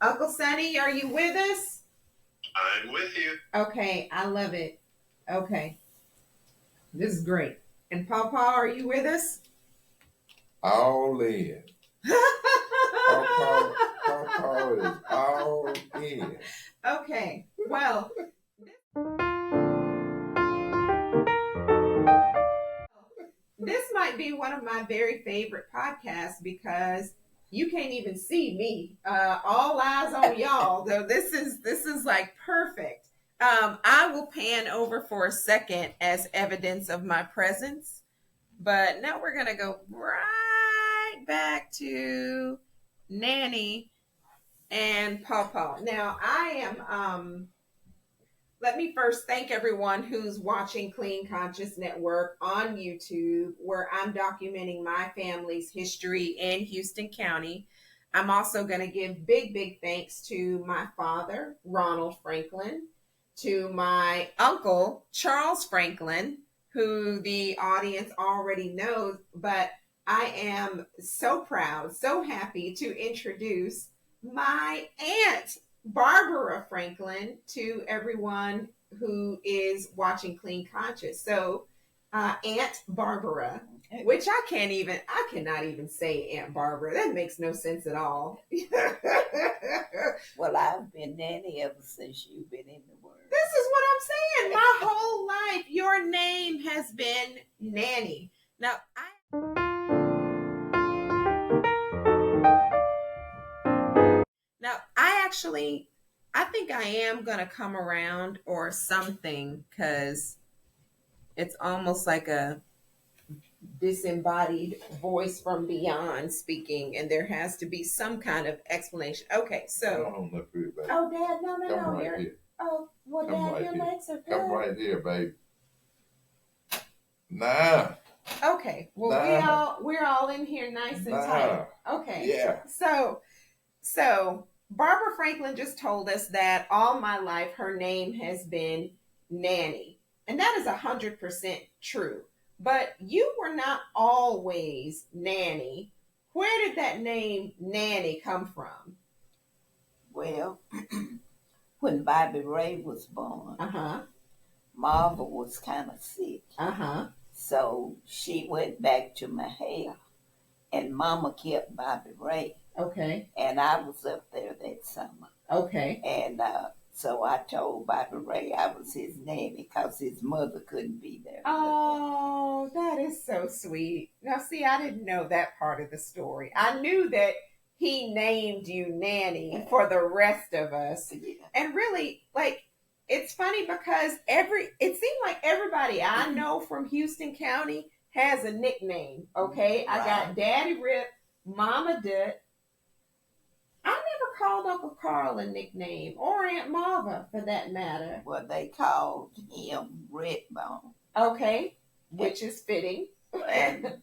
Uncle Sonny, are you with us? I'm with you. Okay, I love it. Okay, this is great. And Papa, are you with us? All in. Papa is all in. Okay, well, this might be one of my very favorite podcasts because you can't even see me. All eyes on y'all. So this is like perfect. I will pan over for a second as evidence of my presence, but now we're gonna go right back to Nanny and Pawpaw. Now I am let me first thank everyone who's watching Clean Conscious Network on YouTube, where I'm documenting my family's history in Houston County. I'm also going to give big thanks to my father, Ronald Franklin, to my uncle, Charles Franklin, who the audience already knows, but I am so proud, so happy to introduce my aunt, Barbara Franklin, to everyone who is watching Clean Conscious. So, Aunt Barbara, which I cannot even say Aunt Barbara. That makes no sense at all. Well, I've been nanny ever since you've been in the world. This is what I'm saying. My whole life, your name has been Nanny. Now, I think I am going to come around or something because it's almost like a disembodied voice from beyond speaking, and there has to be some kind of explanation. Okay, so. Come on up here, baby. Oh, Dad, no, Come right here. here. Oh, well, Come Dad, right your here. legs are good. Come right here, baby. Nah. Okay, well, we're all in here nice and tight. Okay. Yeah. So Barbara Franklin just told us that all my life her name has been Nanny. And that is 100% true. But you were not always Nanny. Where did that name Nanny come from? Well, when Bobby Ray was born, Marva was kind of sick. So she went back to Mahale, and Mama kept Bobby Ray. Okay. And I was up there that summer. Okay. And so I told Bobby Ray I was his nanny because his mother couldn't be there. Oh, that is so sweet. Now, see, I didn't know that part of the story. I knew that he named you Nanny for the rest of us. Yeah. And really, like, it's funny because it seemed like everybody I know from Houston County has a nickname, okay? Right. I got Daddy Rip, Mama Dut. I never called Uncle Carl a nickname, or Aunt Marva for that matter. Well, they called him Redbone. Okay, which is fitting. And Sam.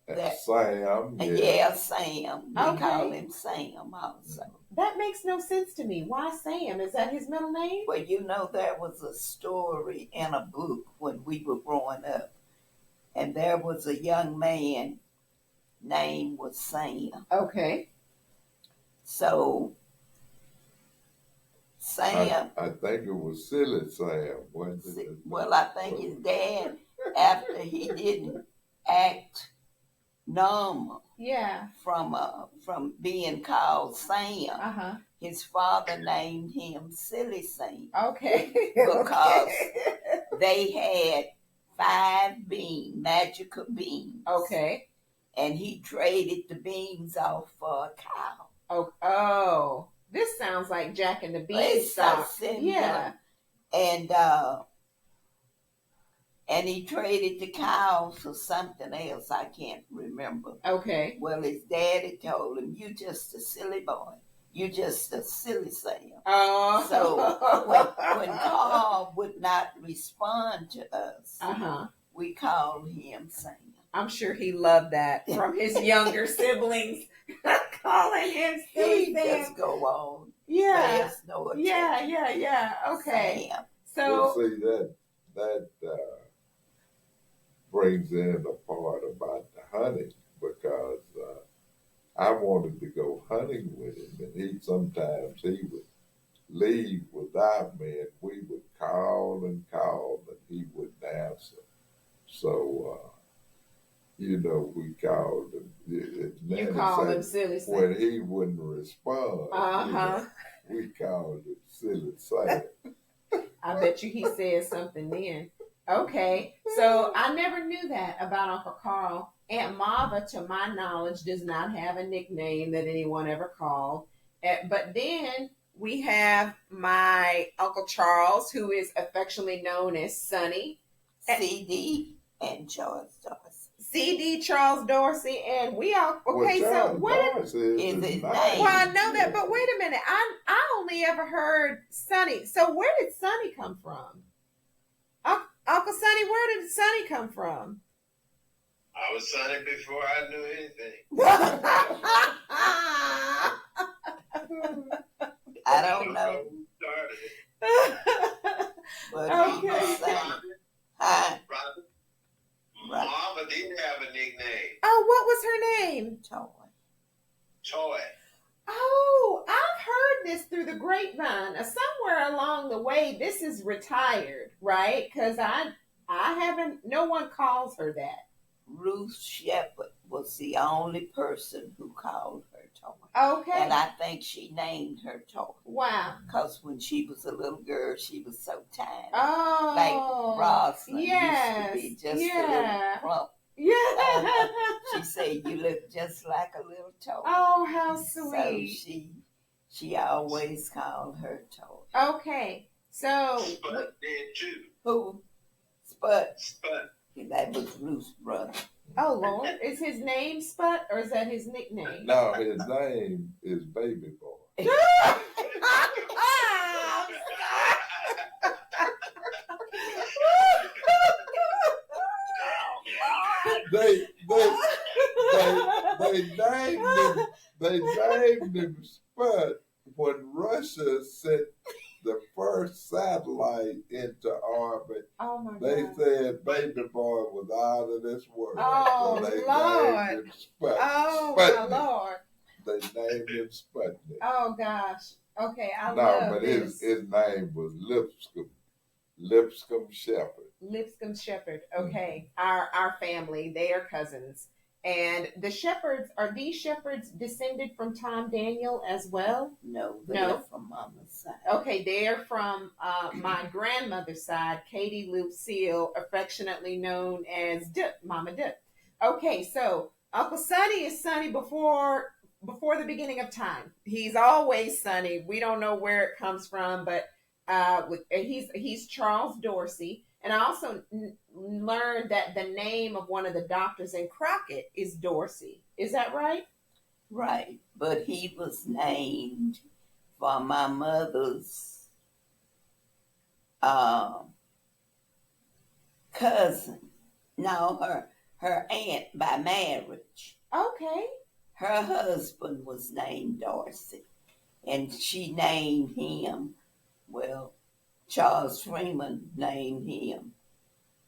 Yeah, Sam. We call him Sam also. That makes no sense to me. Why Sam? Is that his middle name? Well, there was a story in a book when we were growing up. And there was a young man, name was Sam. Okay. So, Sam. I think it was Silly Sam, wasn't it? Well, I think his dad, after he didn't act normal. Yeah. From being called Sam. His father named him Silly Sam. Okay. Because they had 5 magical beans. Okay. And he traded the beans off for a cow. Oh. This sounds like Jack and the Beanstalk. Yeah. And he traded the cow for something else. I can't remember. Okay. Well, his daddy told him, "You just a silly boy. You just a silly Sam." Oh. So when Carl would not respond to us, we called him Sam. I'm sure he loved that from his younger siblings. Calling him silly Sam. Just go on. Yeah. There's no attention. Yeah. Okay. Sam. So see that brings in the part about the honey because I wanted to go hunting with him, and he would leave without me, and we would call and call, and he wouldn't answer. So, we called him. You called him silly Sam. When he wouldn't respond, we called him silly Sam. I bet you he said something then. Okay, so I never knew that about Uncle Carl. Aunt Marva, to my knowledge, does not have a nickname that anyone ever called. But then we have my Uncle Charles, who is affectionately known as Sonny. CD and Charles Dorsey. CD Charles Dorsey, and we all okay. Well, so what is his name? Well, I know that, but wait a minute. I only ever heard Sonny. So where did Sonny come from? Uncle Sonny, where did Sonny come from? I was Sonny before I knew anything. I don't know. But he was Sonny. Hi. Mama didn't have a nickname. Oh, what was her name? Toy. Oh, I've heard this through the grapevine. Somewhere along the way, this is retired, right? Because I haven't. No one calls her that. Ruth Shepherd was the only person who called her Toy. Okay. And I think she named her Toy. Wow. Because when she was a little girl, she was so tiny. Oh. Like Rosalind used to be just a little plump. Yeah. She said, you look just like a little Toy. Oh, how sweet. So she always called her Toy. Okay. So. Spud did too. Who? Spud. Spud. That was Ruth's brother. Oh, Lord. Is his name Spud or is that his nickname? No, his name is Baby Boy. They named him Spud when Russia sent the first satellite into orbit. Oh my They God. said Baby Boy was out of this world. Oh, so they Lord. named him Sputnik. Oh, Sputnik. my Lord. They named him Sputnik. Oh, gosh. Okay, I love this. His name was Lipscomb Shepherd. Lipscomb Shepherd. Okay, our family, they are cousins. And the Shepherds, are these Shepherds descended from Tom Daniel as well? No, they're from Mama's side. Okay, they're from my grandmother's side, Katie Lucille, affectionately known as Mama Dip. Okay, so Uncle Sonny is Sonny before the beginning of time. He's always Sonny. We don't know where it comes from, but he's Charles Dorsey. And I also learned that the name of one of the doctors in Crockett is Dorsey. Is that right? Right. But he was named for my mother's cousin. No, her aunt by marriage. Okay. Her husband was named Dorsey. And she named him, Charles Freeman named him,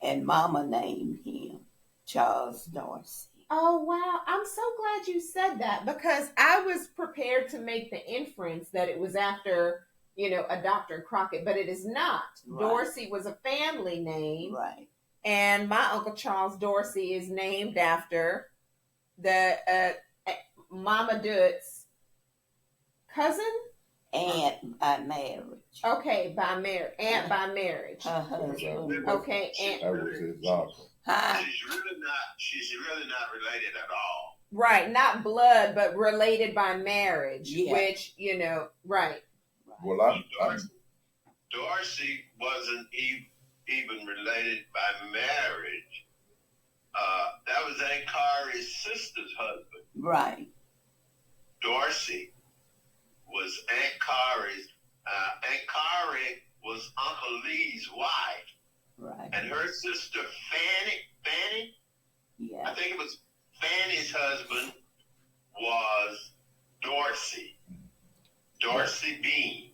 and Mama named him Charles Dorsey. Oh, wow. I'm so glad you said that because I was prepared to make the inference that it was after, a Dr. Crockett, but it is not. Right. Dorsey was a family name. Right. And my Uncle Charles Dorsey is named after the Mama Dutt's cousin? Aunt by marriage. Okay, by marriage. Aunt by marriage. Her husband. Okay, aunt. That was his uncle. Huh? She's really not related at all. Right, not blood, but related by marriage. Yeah. Which, right. Well, Dorsey wasn't even related by marriage. That was Aunt Kari's sister's husband. Right. Dorsey was Aunt Kari's. Aunt Kari was Uncle Lee's wife. Right. And her sister Fanny, yeah. I think it was Fanny's husband was Dorsey Bean.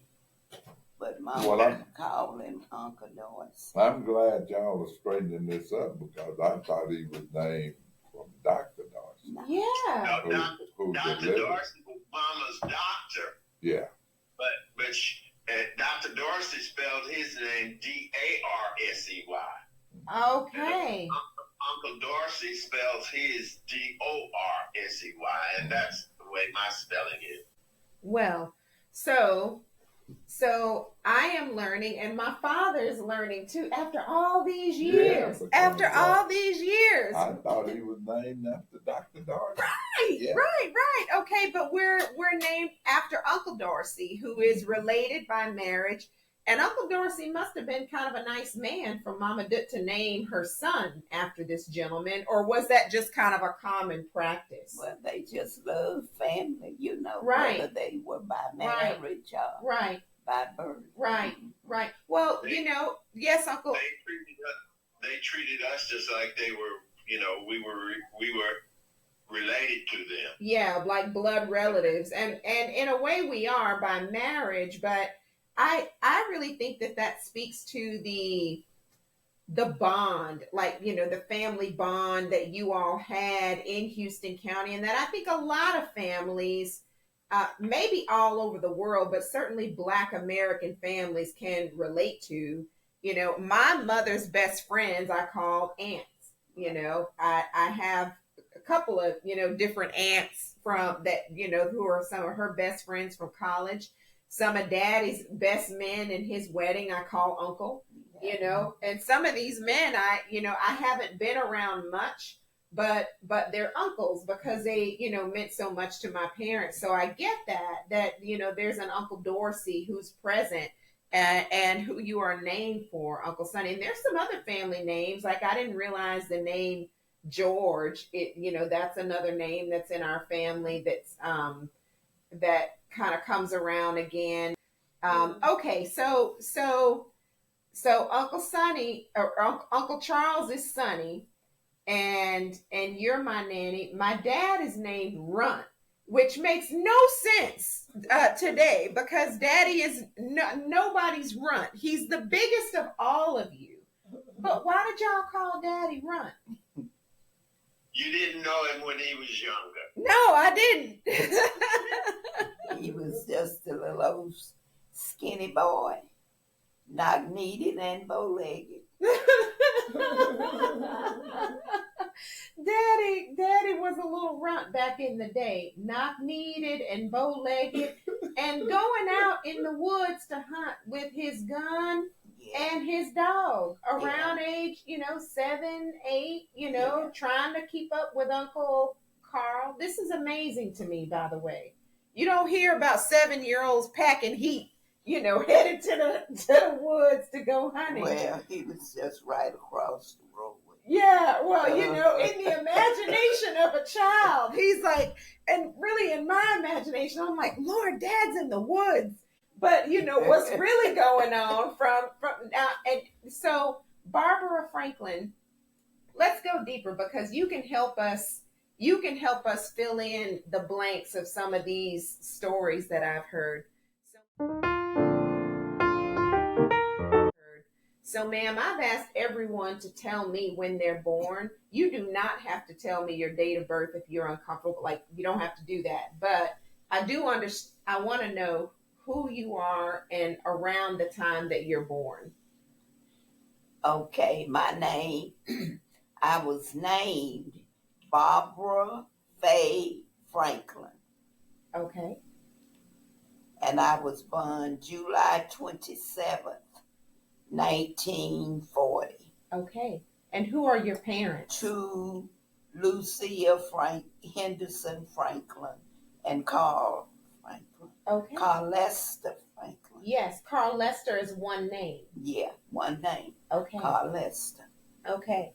But Mama called him Uncle Dorsey. I'm glad y'all are straightening this up because I thought he was named from Dr. Dorsey. Yeah. No, who Dr. delivered. Dorsey was Mama's doctor. Yeah. But Dr. Dorsey spelled his name Darsey. Okay. Uncle Dorsey spells his Dorsey, and that's the way my spelling is. Well, so I am learning, and my father is learning too. After all these years, I thought he was named after Dr. Dorsey. Right. Okay, but we're named after Uncle Dorsey, who is related by marriage. And Uncle Dorsey must have been kind of a nice man for Mama Dut to name her son after this gentleman, or was that just kind of a common practice? Well, they just love family, Right. whether they were by marriage or by birth. Right. Well, yes, Uncle. They treated us just like they were, we were related to them. Yeah, like blood relatives, and in a way we are by marriage, but I really think that speaks to the bond, like the family bond that you all had in Houston County, and that I think a lot of families, maybe all over the world, but certainly Black American families can relate to. My mother's best friends I call aunts. I have a couple of different aunts from that who are some of her best friends from college. Some of Daddy's best men in his wedding I call uncle. And some of these men I haven't been around much, but they're uncles because they meant so much to my parents. So I get that there's an Uncle Dorsey who's present and who you are named for, Uncle Sonny. And there's some other family names, like I didn't realize the name George. That's another name that's in our family that's that kind of comes around again. Okay, so Uncle Sonny or Uncle Charles is Sonny, and you're my nanny. My dad is named Runt, which makes no sense today because Daddy is nobody's Runt. He's the biggest of all of you. But why did y'all call Daddy Runt? You didn't know him when he was younger. No, I didn't. He was just a little old skinny boy, knock-kneed and bow-legged. Daddy was a little runt back in the day, knock-kneed and bow-legged, and going out in the woods to hunt with his gun and his dog around age, 7, 8, trying to keep up with Uncle Carl. This is amazing to me, by the way. You don't hear about 7-year-olds packing heat, headed to the woods to go hunting. Well, he was just right across the road. Yeah, well, in the imagination of a child, he's like, and really in my imagination, I'm like, Lord, Dad's in the woods. But what's really going on from now, and so Barbara Franklin, let's go deeper because you can help us fill in the blanks of some of these stories that I've heard. So, ma'am, I've asked everyone to tell me when they're born. You do not have to tell me your date of birth if you're uncomfortable. Like, you don't have to do that. But I want to know who you are and around the time that you're born. Okay, my name, I was named Barbara Faye Franklin. Okay. And I was born July 27th, 1940. Okay. And who are your parents? To Lucia Henderson Franklin and Carl Franklin. Okay. Carl Lester Franklin. Yes, Carl Lester is one name. Yeah, one name. Okay. Carl Lester. Okay.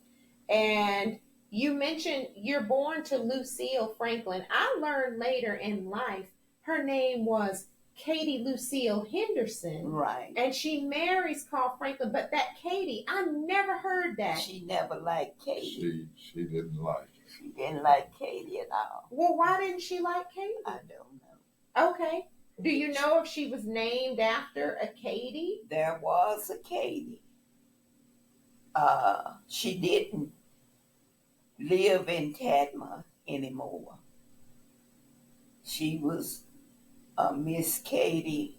And you mentioned you're born to Lucille Franklin. I learned later in life her name was Katie Lucille Henderson. Right. And she marries Carl Franklin. But that Katie, I never heard that. She never liked Katie. She didn't like it. She didn't like Katie at all. Well, why didn't she like Katie? I don't know. Okay. Do you know if she was named after a Katie? There was a Katie. She didn't live in Tadma anymore. She was Miss Katie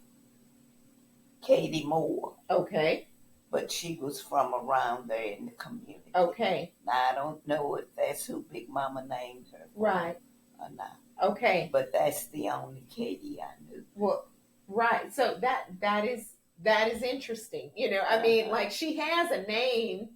Moore. Okay. But she was from around there in the community. Okay. Now, I don't know if that's who Big Mama named her. Right. Or not. Okay. But that's the only Katie I knew. Well, right. So that is interesting. You know, I mean, like she has a name,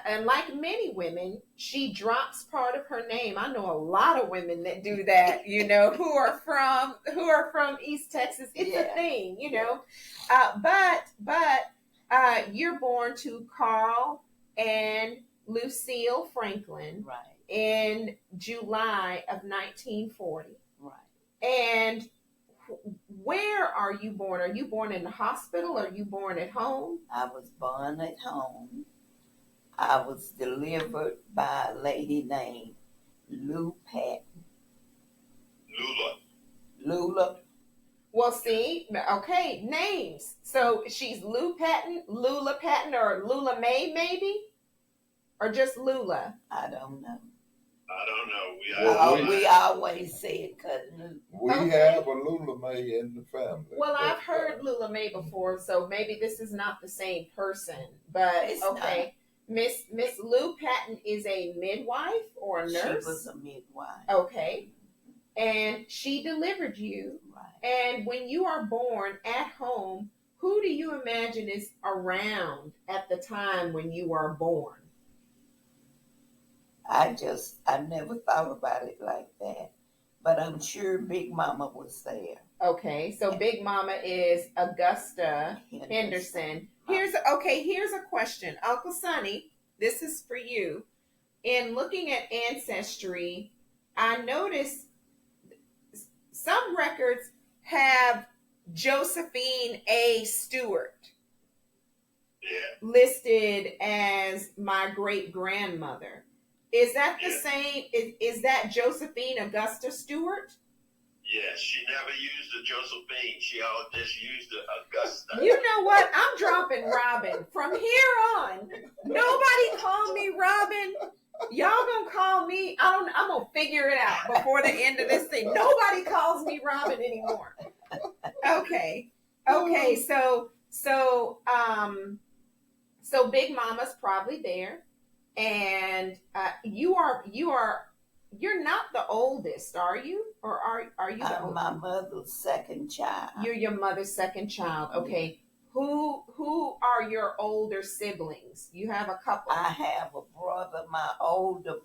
and like many women, she drops part of her name. I know a lot of women that do that. You know, who are from East Texas. It's a thing. You know, but you're born to Carl and Lucille Franklin, right, in July of 1940. Right. And where are you born? Are you born in the hospital? Or are you born at home? I was born at home. I was delivered by a lady named Lou Patton. Lula. Well, see, okay, names. So she's Lou Patton, Lula Patton, or Lula May, maybe? Or just Lula? I don't know. We always said Cousin Lou. We have a Lula May in the family. Well, I've heard Lula May before, so maybe this is not the same person. But It's okay, Miss Lou Patton is a midwife or a nurse. She was a midwife. Okay, and she delivered you. Right. And when you are born at home, who do you imagine is around at the time when you are born? I never thought about it like that. But I'm sure Big Mama was there. Okay, so Big Mama is Augusta Henderson. Here's a question. Uncle Sonny, this is for you. In looking at Ancestry, I noticed some records have Josephine A. Stewart listed as my great-grandmother. Is that the same? Is that Josephine Augusta Stewart? Yes, she never used the Josephine. She always just used the Augusta. You know what? I'm dropping Robin. From here on, nobody call me Robin. Y'all gonna call me, I'm gonna figure it out before the end of this thing. Nobody calls me Robin anymore. Okay. So Big Mama's probably there. And you're not the oldest, are you? Or are you the oldest? My mother's second child. You're your mother's second child. Okay. Who are your older siblings? You have a couple. I have a brother. My older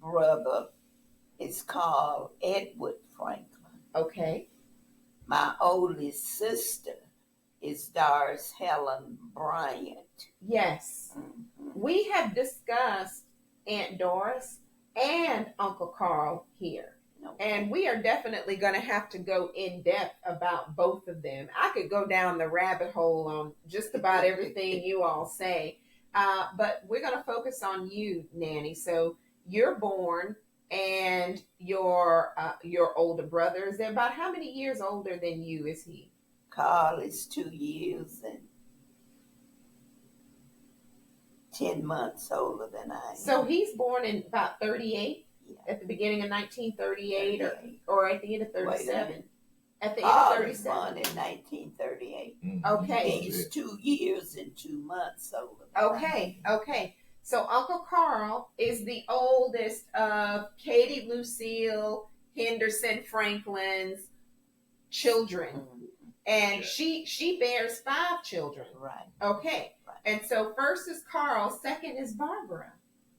brother is called Edward Franklin. Okay. My oldest sister is Doris Helen Bryant. Yes. Mm-hmm. We have discussed Aunt Doris and Uncle Carl here. Okay. And we are definitely going to have to go in depth about both of them. I could go down the rabbit hole on just about everything you all say. But we're going to focus on you, Nanny. So you're born, and your older brother, is about how many years older than you is he? Carl is 2 years and 10 months older than I am. So he's born in about 38, at the beginning of 1938, or at the end of 37. At the end of 37. Was born in 1938. Mm-hmm. Okay. He's 2 years and 2 months older. Okay. So Uncle Carl is the oldest of Katie Lucille Henderson Franklin's children. Mm-hmm. And she bears 5 children. Right. Okay. Right. And so first is Carl, second is Barbara.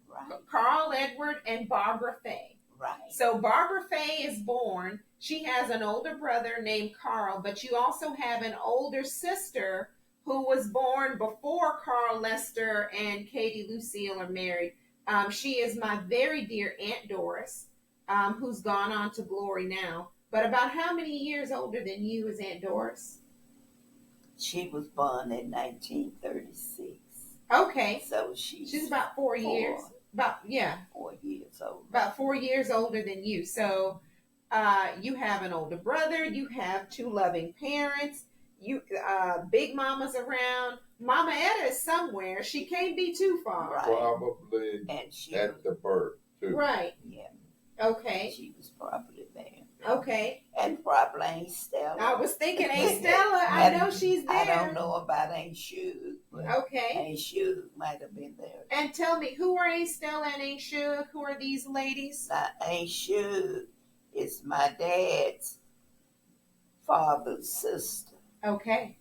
Right. Carl Edward and Barbara Fay. Right. So Barbara Fay is born. She has an older brother named Carl, but you also have an older sister who was born before Carl Lester and Katie Lucille are married. She is my very dear Aunt Doris, who's gone on to glory now. But about how many years older than you is Aunt Doris? She was born in 1936. Okay. So she's about 4 years. 4 years old. About 4 years older than you. So you have an older brother. You have 2 loving parents. You Big Mama's around. Mama Etta is somewhere. She can't be too far. Right. Probably and she at the birth too. Right. Yeah. Okay. She was probably there. Okay. And probably Aunt Stella. I was thinking Aunt Stella. I know she's there. I don't know about Aunt Shug. Okay. Aunt Shug might have been there. And tell me, who are Aunt Stella and Aunt Shug? Who are these ladies? Now, Aunt Shug is my dad's father's sister. Okay.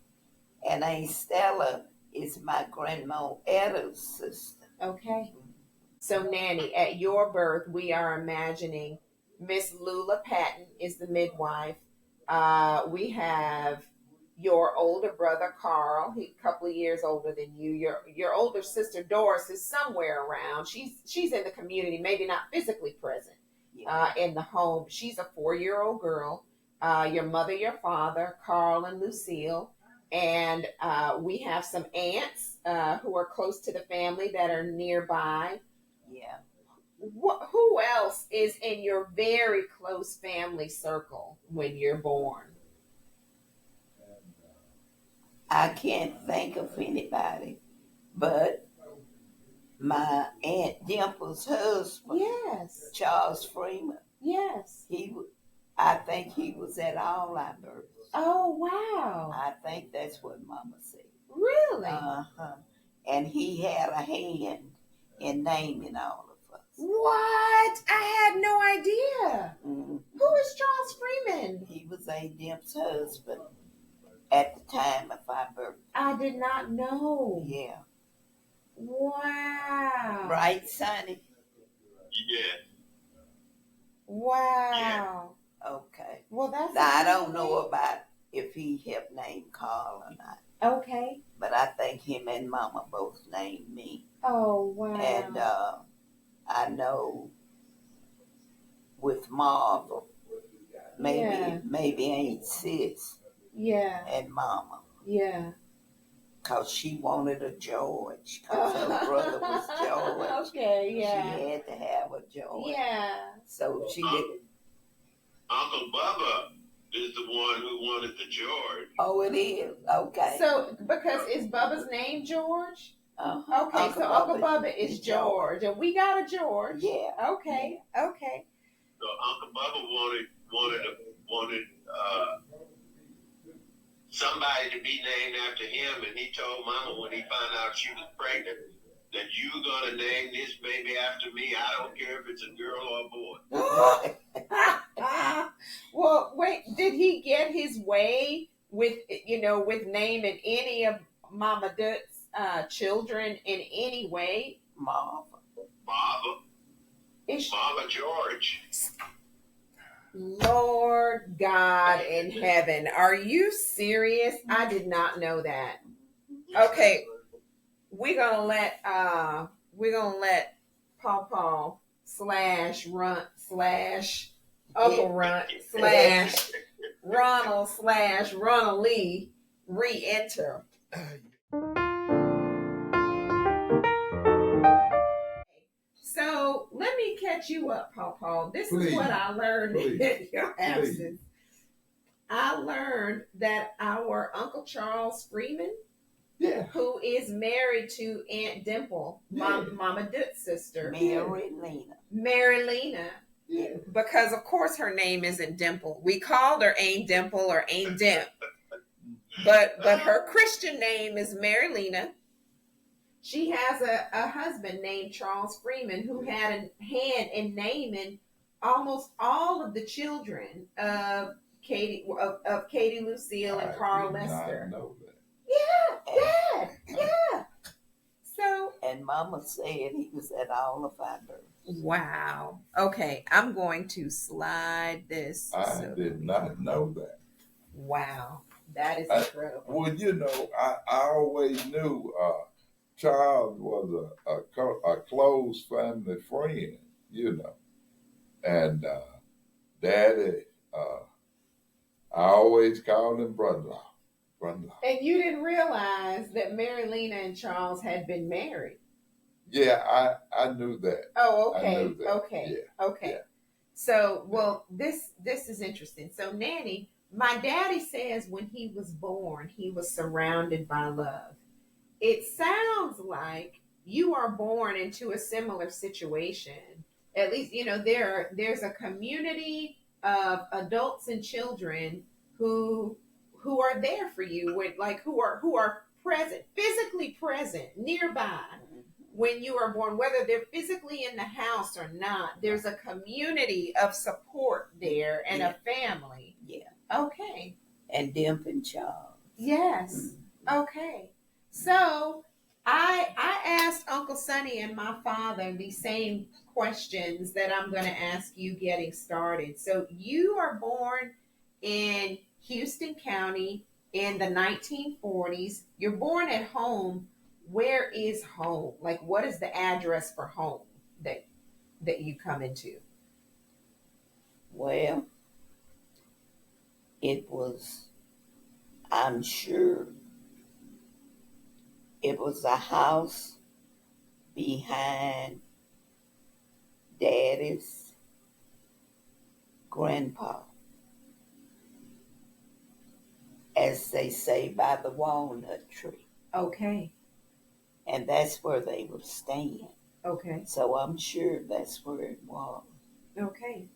And Aunt Stella is my grandma Etta's sister. Okay. So, Nanny, at your birth, we are imagining Miss Lula Patton is the midwife. We have your older brother Carl. He's a couple of years older than you. Your older sister Doris is somewhere around. She's in the community, maybe not physically present in the home. She's a 4-year-old girl. Your mother, your father, Carl and Lucille. And we have some aunts who are close to the family that are nearby. Yeah. Who else is in your very close family circle when you're born? I can't think of anybody, but my Aunt Dimple's husband, Yes, Charles Freeman. Yes, I think he was at all our births. Oh, wow! I think that's what Mama said. Really? And he had a hand in naming all of us. What? I had no idea. Mm-hmm. Who is Charles Freeman? He was Aunt Dimple's husband at the time of our birth. I did not know. Yeah. Wow. Right, Sonny? Yeah. Wow. Yeah. Okay. Well, that's. Now, I don't know about if he helped name Carl or not. Okay. But I think him and Mama both named me. Oh, wow. And I know with Marvel, maybe Aunt Sis. Yeah. And Mama. Yeah. Because she wanted a George. Because her brother was George. Okay, yeah. She had to have a George. Yeah. So she did. Uncle Bubba is the one who wanted the George. Oh, it is? Okay. So, because is Bubba's name George? Uh-huh. Okay, so Uncle Bubba is George. And we got a George. Yeah. Okay, okay. So Uncle Bubba wanted somebody to be named after him, and he told Mama when he found out she was pregnant that you're gonna name this baby after me. I don't care if it's a girl or a boy. Well, wait, did he get his way with naming any of Mama Dutt's children in any way? Mama George. Lord God in heaven, are you serious? I did not know that. Okay, we're gonna let Paw / Runt / Uncle Runt / Ronald / Ronald Lee re-enter. So let me catch you up, Paw. This is what I learned in your absence. I learned that our Uncle Charles Freeman, who is married to Aunt Dimple, Mama Dutt's sister, Mary Lena. Yeah. Because of course her name isn't Dimple. We called her Aunt Dimple or Aunt Dimp. But her Christian name is Mary Lena. She has a husband named Charles Freeman who had a hand in naming almost all of the children of Katie Lucille and Carl Lester. I know that. Yeah. So. And Mama said he was at all of our births. Wow. Okay, I'm going to slide this. I did not know that. Wow, that is incredible. Well, I always knew Charles was a close family friend, and Daddy, I always called him brother-in-law. And you didn't realize that Mary Lena and Charles had been married? Yeah, I knew that. Oh, okay. I knew that. Okay. Yeah. Okay. Yeah. So, well, this is interesting. So, Nanny, my daddy says when he was born, he was surrounded by love. It sounds like you are born into a similar situation at least, there's a community of adults and children who are there for you, with like who are present, physically present, nearby when you are born, whether they're physically in the house or not. There's a community of support there and a family. Yeah. Okay. And Dimpin' Charles. Yes. Okay. So I asked Uncle Sonny and my father the same questions that I'm going to ask you getting started. So you are born in Houston County in the 1940s. You're born at home. Where is home? Like, what is the address for home that you come into? Well, it was, I'm sure, it was a house behind Daddy's grandpa, as they say, by the walnut tree. Okay. And that's where they were staying. Okay. So I'm sure that's where it was. Okay.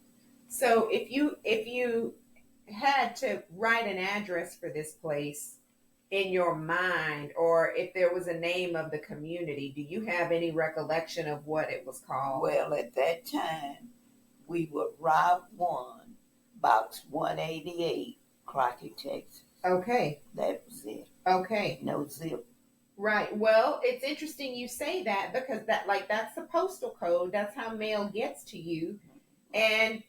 So if you had to write an address for this place in your mind, or if there was a name of the community, do you have any recollection of what it was called? Well, at that time, we were Route 1, Box 188, Crockett, Texas. Okay. That was it. Okay. No zip. Right. Well, it's interesting you say that, because that's the postal code. That's how mail gets to you. And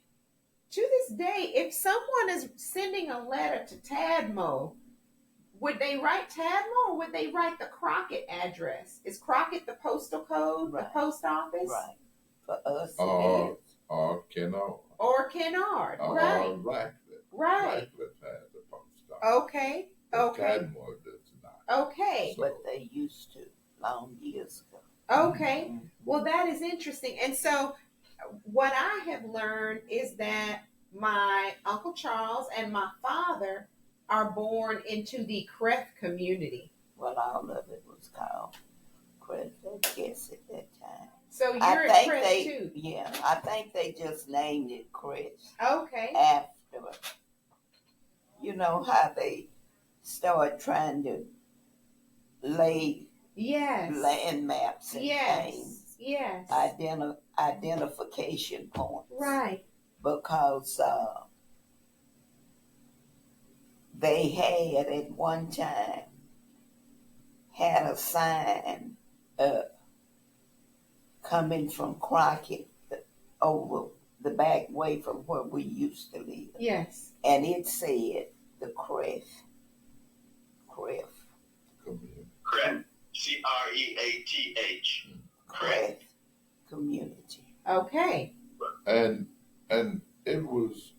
to this day, if someone is sending a letter to Tadmo, would they write Tadmo or would they write the Crockett address? Is Crockett the postal code, Right. the post office? Right. For us, it is. Or Kennard. Or Kennard, right. Ratcliffe. Right. Ratcliffe has a post office. Okay. But Okay. Tadmore does not. Okay. So, But they used to long years ago. Okay. Well, that is interesting. And so what I have learned is that my Uncle Charles and my father are born into the Creth community. Well, all of it was called Crest, I guess, at that time. So you're at Creth they, too? Yeah, I think they just named it Crest. Okay. After, you know how they start trying to lay land maps and things. Yes. Identification points. Right. Because they had at one time had a sign up coming from Crockett over the back way from where we used to live. Yes. And it said the Creth. Creth. C-R-E-A-T-H. Creth community. Okay. and it was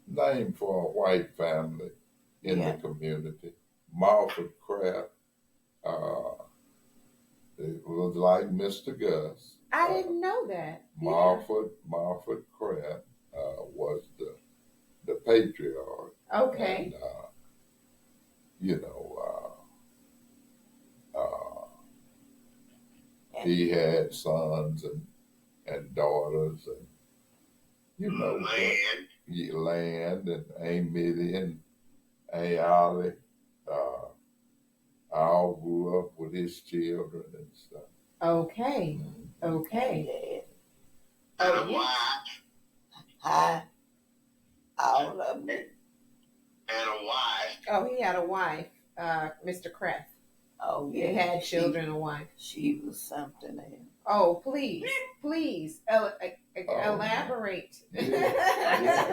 named for a white family in the community. Martha Kraft. It was like Mr. Gus. I didn't know that. Martha Kraft was the patriarch. Okay. And, he had sons and daughters and land and Aunt Mitty and Aunt Ollie. I all grew up with his children and stuff. Okay. Okay. And a wife. Hi. All of them. And a wife. Oh, he had a wife, Mr. Kraft. Oh, yeah. He had children and a wife. She was something else. Oh, please elaborate. Yeah.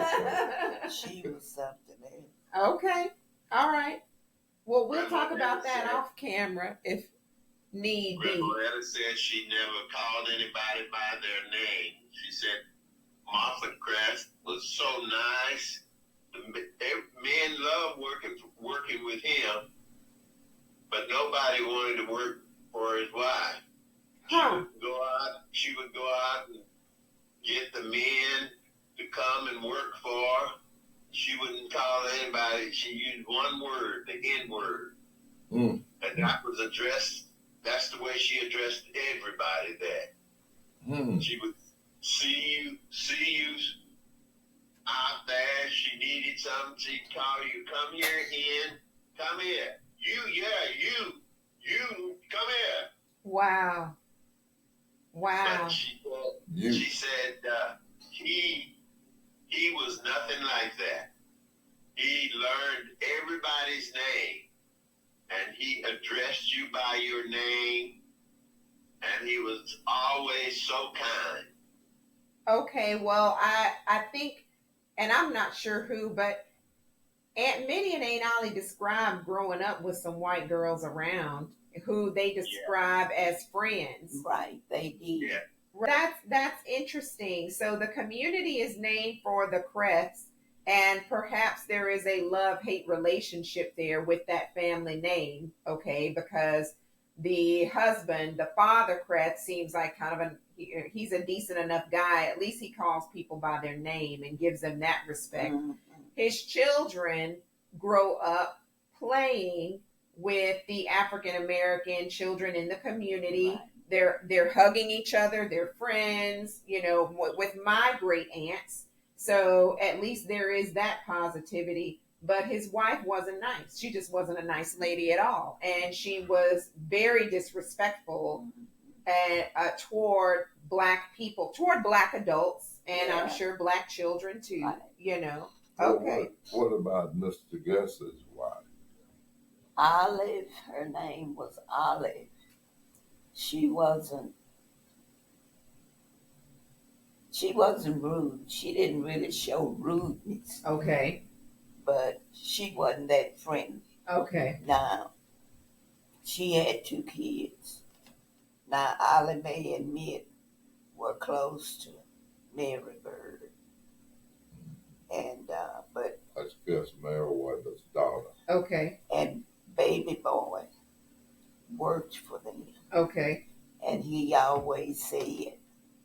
She was something else. Okay. All right. Well, we'll talk about that off camera if need be. Grandma said she never called anybody by their name. She said Martha Kraft was so nice. Men loved working with him, but nobody wanted to work for his wife. Huh. She would go out and get the men to come and work for her. She wouldn't call anybody. She used one word, the N word. And that was addressed, that's the way she addressed everybody there. She would see you out there. She needed something. She'd call you, come here, Ian. Come here. You, come here. Wow. Wow. But she said he was nothing like that. He learned everybody's name, and he addressed you by your name, and he was always so kind. Okay, well, I think, and I'm not sure who, but Aunt Minnie and Aunt Ollie described growing up with some white girls around who they describe as friends. Right, they did. Yeah. That's interesting. So the community is named for the Crefts, and perhaps there is a love-hate relationship there with that family name, okay? Because the husband, the father Creft, seems like kind of he's a decent enough guy. At least he calls people by their name and gives them that respect. Mm-hmm. His children grow up playing with the African American children in the community. Right. They're hugging each other. They're friends, you know, with my great aunts. So at least there is that positivity. But his wife wasn't nice. She just wasn't a nice lady at all. And she was very disrespectful toward Black people, toward Black adults, and I'm sure Black children too, right. You know. Okay. What about Mr. Gus's wife? Olive, her name was Olive. She wasn't rude. She didn't really show rudeness. Okay. But she wasn't that friendly. Okay. Now, she had 2 kids. Now, Ollie Mae and Mitt were close to Mary Bird. And, but... That's Gus Merriweather's daughter. Okay. And Baby Boy worked for them. Okay. And he always said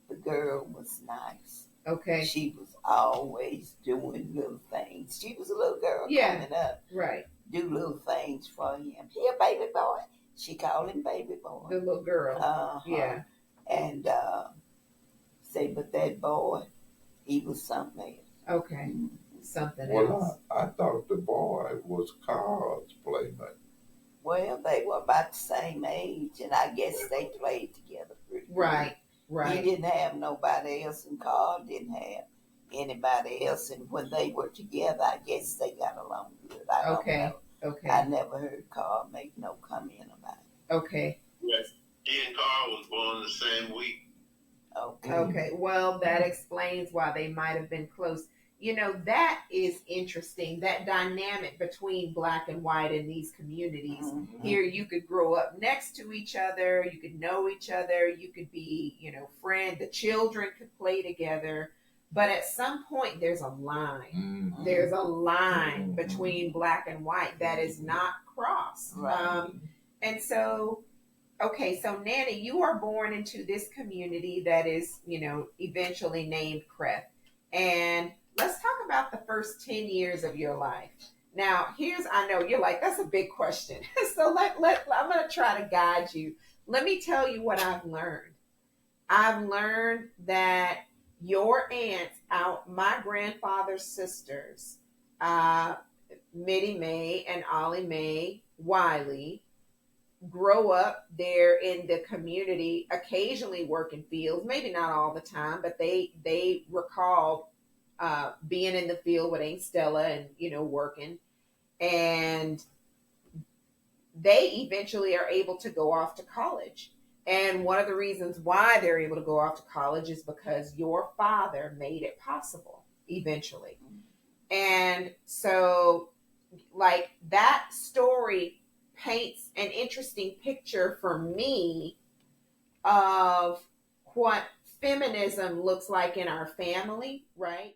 the girl was nice. Okay. She was always doing little things. She was a little girl coming up. Right. Do little things for him. Here, Baby Boy. She called him Baby Boy. The little girl. Yeah. And but that boy, he was something else. Okay. Something else. Well, I thought the boy was Carl's playmate. Well, they were about the same age, and I guess they played together pretty good. Right. Right. He didn't have nobody else, and Carl didn't have anybody else. And when they were together, I guess they got along good. I don't know. Okay. I never heard Carl make no comment about it. Okay. Yes. He and Carl was born the same week. Okay. Okay. Well, that explains why they might have been close. You know, that is interesting, that dynamic between Black and white in these communities. Mm-hmm. Here, you could grow up next to each other. You could know each other. You could be, you know, friends. The children could play together. But at some point, there's a line. Mm-hmm. There's a line between Black and white that is not crossed. Right. And so, okay, so Nanny, you are born into this community that is, you know, eventually named Creth. And let's talk about the first 10 years of your life. Now, I know you're like, that's a big question. So I'm going to try to guide you. Let me tell you what I've learned. I've learned that your aunts, my grandfather's sisters, Mittie Mae and Ollie Mae Wiley, grow up there in the community, occasionally working fields, maybe not all the time, but they recall being in the field with Aunt Stella and, you know, working. And they eventually are able to go off to college. And one of the reasons why they're able to go off to college is because your father made it possible eventually. And so, like, that story paints an interesting picture for me of what feminism looks like in our family, right?